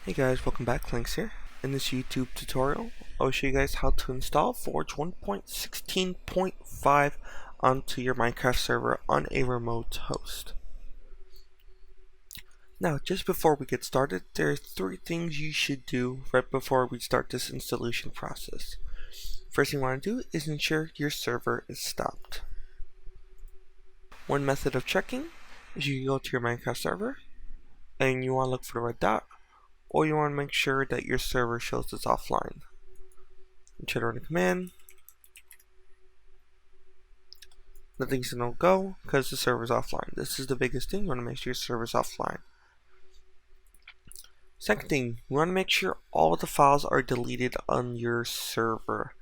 Hey guys, welcome back, Links here. In this YouTube tutorial, I'll show you guys how to install Forge 1.16.5 onto your Minecraft server on a remote host. Now, just before we get started, there are 3 things you should do right before we start this installation process. First thing you want to do is ensure your server is stopped. One method of checking is you go to your Minecraft server and you want to look for the red dot, or you want to make sure that your server shows it's offline. You try to run a command. Nothing's gonna go because the server's offline. This is the biggest thing. You want to make sure your server's offline. Second thing, you want to make sure all of the files are deleted on your server.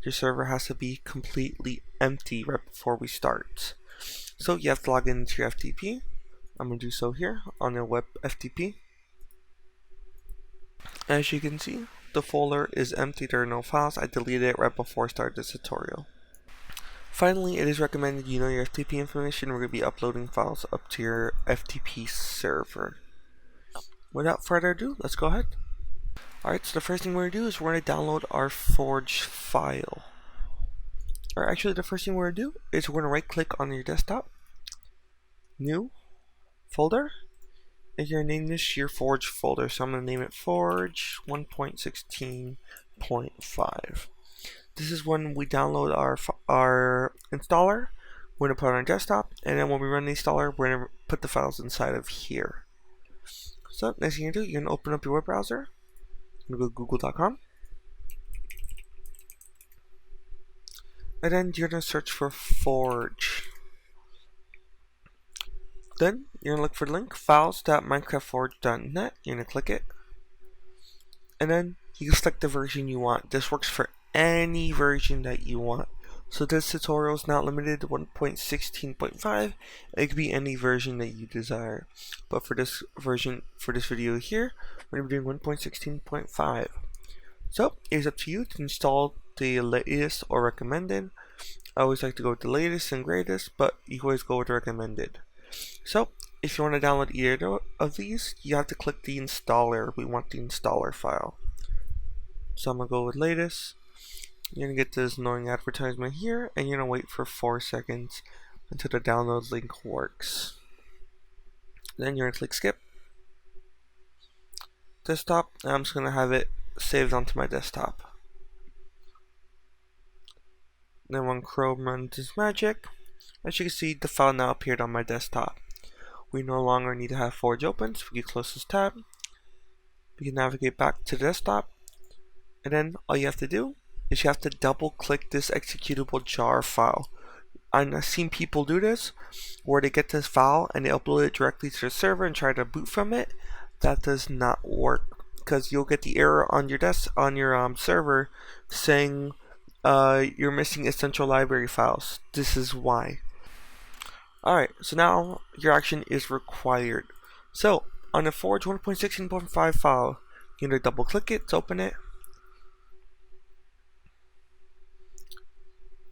Your server has to be completely empty right before we start. So you have to log into your FTP. I'm gonna do so here on your web FTP. As you can see, the folder is empty, there are no files. I deleted it right before I started this tutorial. Finally, it is recommended you know your FTP information. We're going to be uploading files up to your FTP server. Without further ado, let's go ahead. Alright, so the first thing we're going to do is we're going to download our Forge file. Or actually, the first thing we're going to do is we're going to right click on your desktop, new folder, and you're going to name this your Forge folder. So I'm going to name it Forge 1.16.5. This is when we download our installer. We're going to put it on our desktop, and then when we run the installer, we're going to put the files inside of here. So next thing you do, you're going to open up your web browser. You're going to go to google.com. And then you're going to search for Forge. Then you're going to look for the link files.minecraftforge.net. You're going to click it. And then you can select the version you want. This works for any version that you want. So this tutorial is not limited to 1.16.5. It could be any version that you desire. But for this video here, we're going to be doing 1.16.5. So it's up to you to install the latest or recommended. I always like to go with the latest and greatest, but you always go with the recommended. So if you want to download either of these, you have to click the installer. We want the installer file. So I'm going to go with latest. You're going to get this annoying advertisement here, and you're going to wait for 4 seconds until the download link works. Then you're going to click skip. Desktop, and I'm just going to have it saved onto my desktop. Then when Chrome runs its magic, as you can see, the file now appeared on my desktop. We no longer need to have Forge open, so we can close this tab. We can navigate back to the desktop, and then all you have to do is you have to double click this executable jar file. I've seen people do this where they get this file and they upload it directly to the server and try to boot from it. That does not work because you'll get the error on your server saying you're missing essential library files. This is why. Alright, so now your action is required. So on the Forge 1.16.5 file, you're going to double click it to open it.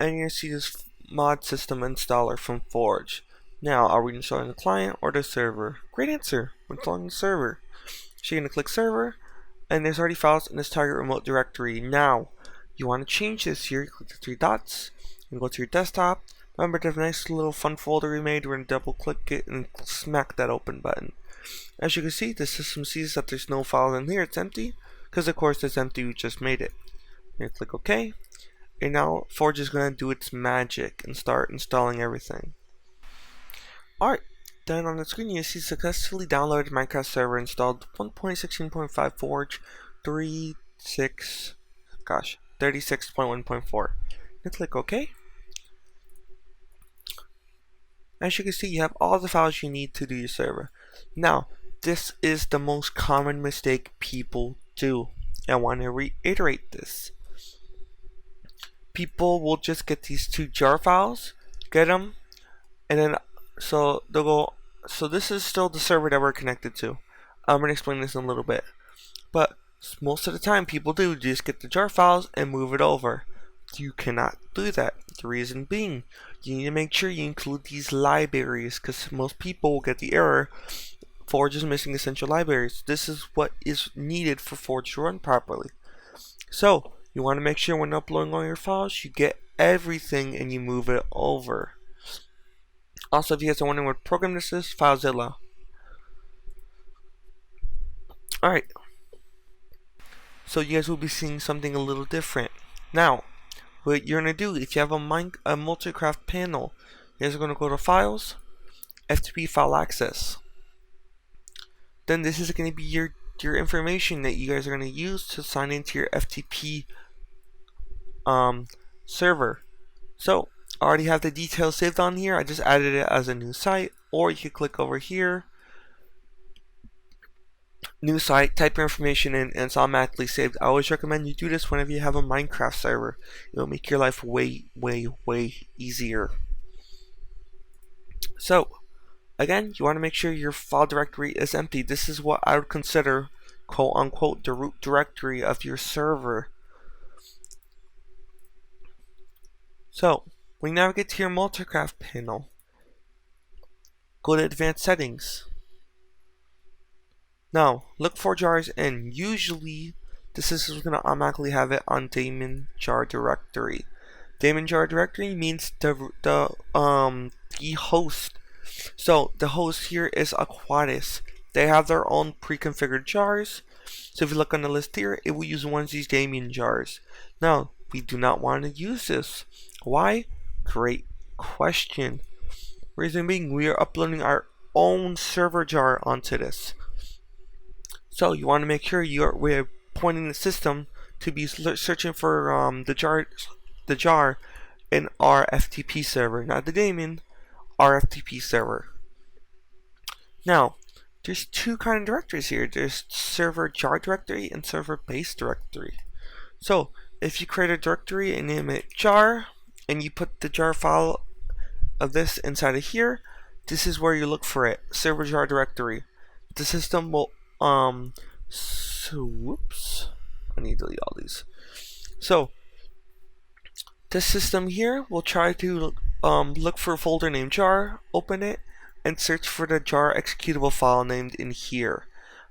And you're going to see this mod system installer from Forge. Now, are we installing the client or the server? Great answer. We're installing the server. So you're going to click server, and there's already files in this target remote directory. Now, you want to change this here. You click the 3 dots, and go to your desktop. Remember the nice little fun folder we made. We're going to double click it and smack that open button. As you can see, the system sees that there's no file in here. It's empty, because of course it's empty. We just made it. You're going to click OK. And now Forge is going to do its magic and start installing everything. Alright, then on the screen you see successfully downloaded Minecraft server installed 1.16.5 Forge 36.1.4. You click OK. As you can see, you have all the files you need to do your server. Now, this is the most common mistake people do. I want to reiterate this. People will just get these 2 jar files, get them, and then so they'll go. So this is still the server that we're connected to. I'm gonna explain this in a little bit, but most of the time people do just get the jar files and move it over. You cannot do that. The reason being, you need to make sure you include these libraries, because most people will get the error Forge is missing essential libraries. This is what is needed for Forge to run properly. So, you want to make sure when uploading all your files, you get everything and you move it over. Also, if you guys are wondering what program this is, FileZilla. Alright, so you guys will be seeing something a little different. Now, what you're going to do, if you have a Multicraft panel, you guys are going to go to Files, FTP File Access. Then this is going to be your information that you guys are going to use to sign into your FTP server. So, I already have the details saved on here. I just added it as a new site, or you can click over here, new site, type your information in, and it's automatically saved. I always recommend you do this whenever you have a Minecraft server. It'll make your life way easier. So, again, you want to make sure your file directory is empty. This is what I would consider, quote unquote, the root directory of your server. So, when you navigate to your Multicraft panel, go to Advanced Settings. Now, look for jars, and usually the system is going to automatically have it on daemon jar directory. Daemon jar directory means the host. So the host here is Aquatis. They have their own pre-configured jars. So if you look on the list here, it will use one of these daemon jars. Now, we do not want to use this. Why? Great question. Reason being, we are uploading our own server jar onto this. So you want to make sure we're pointing the system to be searching for the jar in our FTP server, not the daemon, our FTP server. Now, there's two kind of directories here. There's server jar directory and server base directory. So if you create a directory and name it jar, and you put the jar file of this inside of here, this is where you look for it, server jar directory. The system will whoops, I need to delete all these. So this system here will try to look for a folder named jar, open it, and search for the jar executable file named in here.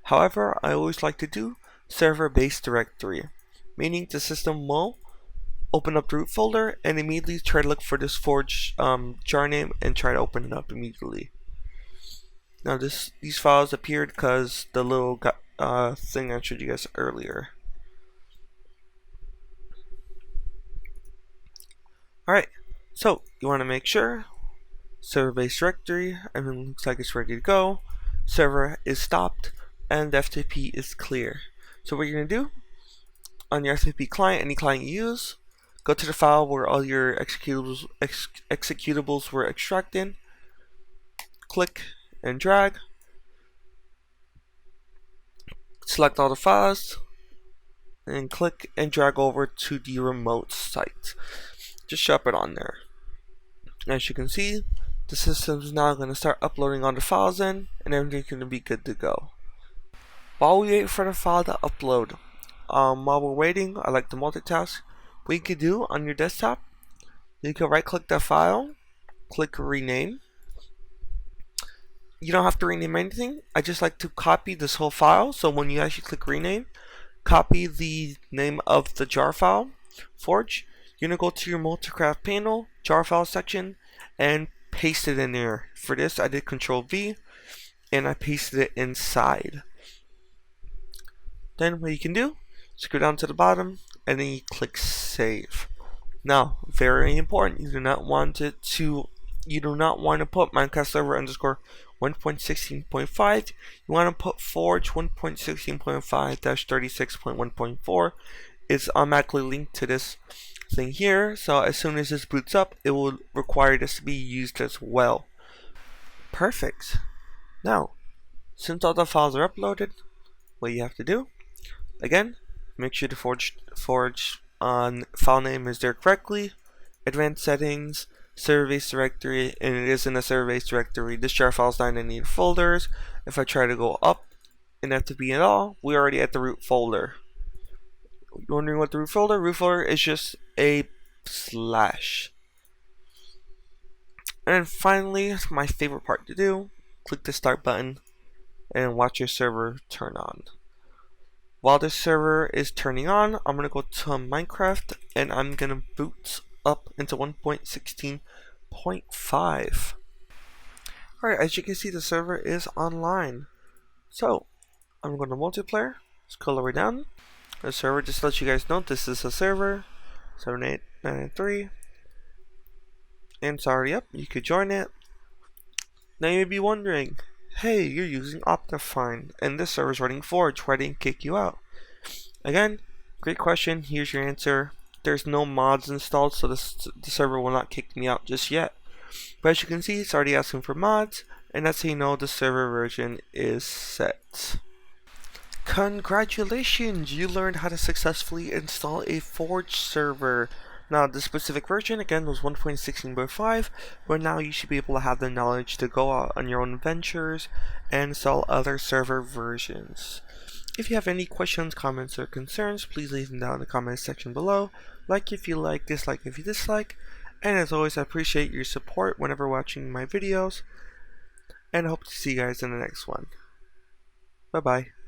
However, I always like to do server base directory, meaning the system will open up the root folder and immediately try to look for this Forge jar name and try to open it up immediately. Now these files appeared because the little thing I showed you guys earlier. Alright, so you want to make sure server base directory, everything looks like it's ready to go, server is stopped, and the FTP is clear. So what you're going to do, on your FTP client, any client you use, go to the file where all your executables were extracted, click and drag, select all the files, and click and drag over to the remote site. Just shove it on there. As you can see, the system is now going to start uploading all the files in, and everything's going to be good to go. While we wait for the file to upload, while we're waiting, I like to multitask. What you can do on your desktop, you can right click the file, click rename. You don't have to rename anything. I just like to copy this whole file, so when you actually click rename, copy the name of the jar file, Forge. You're going to go to your Multicraft panel, jar file section, and paste it in there. For this, I did Control V, and I pasted it inside. Then what you can do, scroll down to the bottom, and then you click Save. Now, very important, you do not want to put Minecraft server underscore 1.16.5. You want to put Forge 1.16.5-36.1.4. It's automatically linked to this thing here, so as soon as this boots up, it will require this to be used as well. Perfect. Now, since all the files are uploaded, what you have to do, again, make sure the Forge file name is there correctly, advanced settings, server base directory, and it is in a server base directory. This jar file is not in any folders. If I try to go up in FTP at all, we're already at the root folder. You're wondering what the root folder? Root folder is just a slash. And finally, my favorite part to do, click the start button, and watch your server turn on. While this server is turning on, I'm going to go to Minecraft and I'm going to boot up into 1.16.5. Alright, as you can see, the server is online. So, I'm going to multiplayer, scroll all the way down. The server, just to let you guys know, this is a server, 78993. And it's already up, you could join it. Now you may be wondering, hey, you're using Optifine, and this server is running Forge, why didn't it kick you out? Again, great question, here's your answer. There's no mods installed, so the server will not kick me out just yet. But as you can see, it's already asking for mods, and that's how you know the server version is set. Congratulations! You learned how to successfully install a Forge server. Now, the specific version, again, was 1.16.5, but now you should be able to have the knowledge to go out on your own ventures and install other server versions. If you have any questions, comments, or concerns, please leave them down in the comments section below. Like if you like, dislike if you dislike, and as always, I appreciate your support whenever watching my videos, and I hope to see you guys in the next one. Bye-bye.